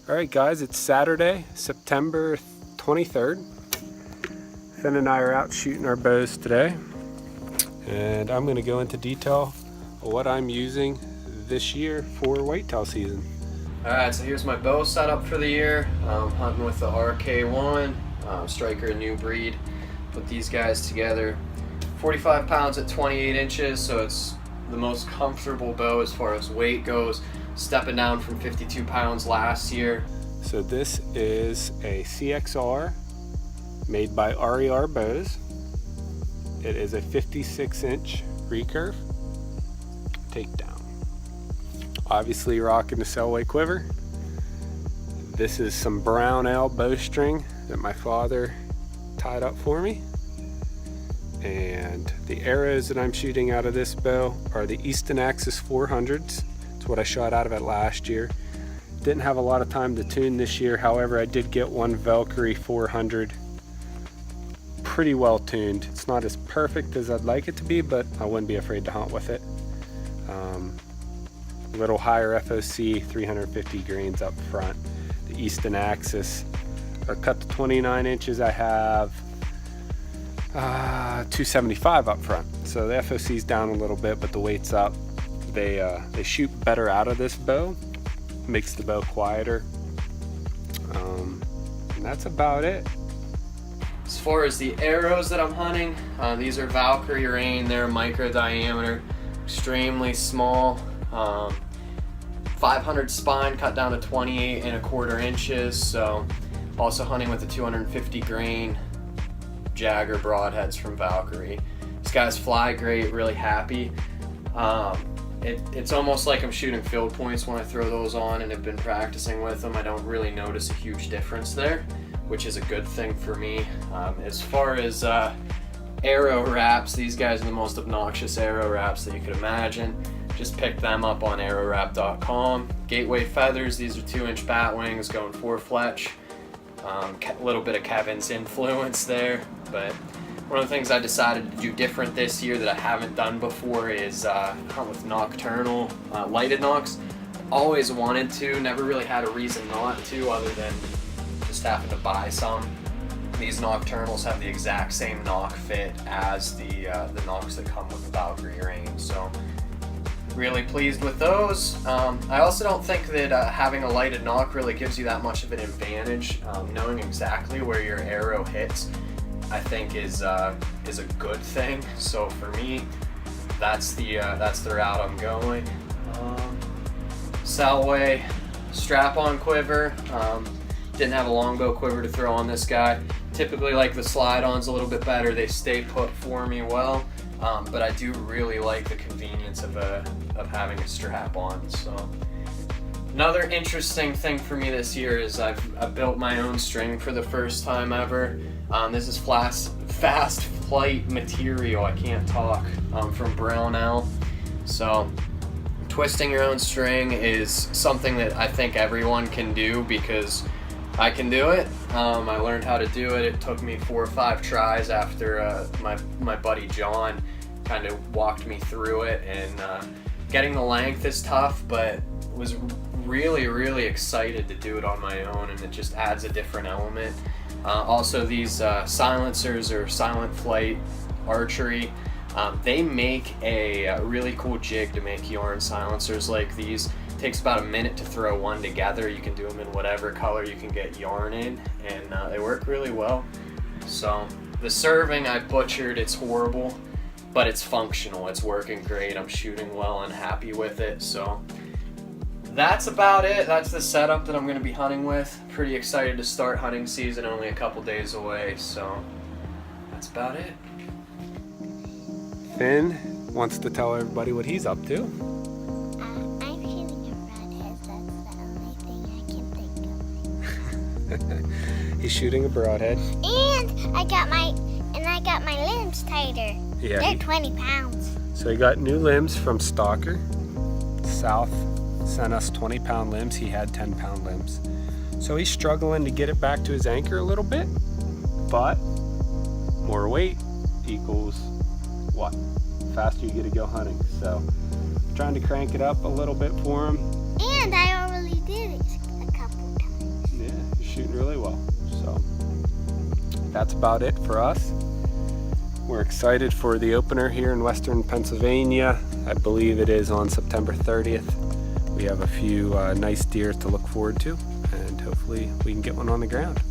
Alright guys, it's Saturday, September 23rd. Finn and I are out shooting our bows today. And I'm going to go into detail of what I'm using this year for whitetail season. Alright, so here's my bow setup for the year. I'm hunting with the RK1, Striker, a new breed. Put these guys together. 45 pounds at 28 inches, so it's the most comfortable bow as far as weight goes. Stepping down from 52 pounds last year. So this is a CXR made by RER Bows. It is a 56-inch recurve takedown. Obviously rocking the Selway quiver. This is some brown ale bowstring that my father tied up for me. And the arrows that I'm shooting out of this bow are the Easton Axis 400s. It's what I shot out of it last year. Didn't have a lot of time to tune this year, however I did get one Valkyrie 400 pretty well tuned. It's not as perfect as I'd like it to be, but I wouldn't be afraid to hunt with it. A little higher FOC, 350 grains up front. The Easton Axis are cut to 29 inches. I have 275 up front, so the FOC's down a little bit, but the weight's up. They shoot better out of this bow, makes the bow quieter, and that's about it. As far as the arrows that I'm hunting, these are Valkyrie Rain. They're micro diameter, extremely small, 500 spine cut down to 28 1/4 inches. So also hunting with the 250 grain Jagger broadheads from Valkyrie. These guys fly great, really happy. It's almost like I'm shooting field points when I throw those on and have been practicing with them. I don't really notice a huge difference there, which is a good thing for me. As far as arrow wraps, these guys are the most obnoxious arrow wraps that you could imagine. Just pick them up on arrowwrap.com. Gateway feathers, these are 2-inch bat wings going 4 fletch. A little bit of Kevin's influence there, but one of the things I decided to do different this year that I haven't done before is hunt with nocturnal lighted nocks. Always wanted to, never really had a reason not to other than just having to buy some. These nocturnals have the exact same knock fit as the nocks that come with the Valkyrie Rain, so really pleased with those. I also don't think that having a lighted knock really gives you that much of an advantage. Knowing exactly where your arrow hits, I think is a good thing. So for me, that's the route I'm going. Selway strap-on quiver. Didn't have a longbow quiver to throw on this guy. Typically like the slide-ons a little bit better. They stay put for me well, but I do really like the convenience of having a strap-on. So another interesting thing for me this year is I've built my own string for the first time ever. This is fast flight material, I can't talk, from Brown Ale. So twisting your own string is something that I think everyone can do because I can do it. I learned how to do it. It took me 4 or 5 tries after my buddy John kind of walked me through it, and getting the length is tough, but was really excited to do it on my own, and it just adds a different element. Also these silencers or Silent Flight Archery, they make a really cool jig to make yarn silencers like these. It takes about a minute to throw one together. You can do them in whatever color you can get yarn in, and they work really well. So the serving I butchered, it's horrible, but it's functional, it's working great. I'm shooting well and happy with it. So that's about it. That's the setup that I'm going to be hunting with. Pretty excited to start hunting season, only a couple days away, so that's about it. Finn wants to tell everybody what he's up to. I'm shooting a broadhead. That's the only thing I can think of. He's shooting a broadhead. And I got my limbs tighter. Yeah. They're 20 pounds. So he got new limbs from Stalker. South sent us 20-pound limbs. He had 10-pound limbs. So he's struggling to get it back to his anchor a little bit, but more weight equals what? Faster you get to go hunting. So trying to crank it up a little bit for him. And I already did it a couple times. well. So that's about it for us. We're excited for the opener here in Western Pennsylvania. I believe it is on September 30th. We have a few nice deer to look forward to, and hopefully we can get one on the ground.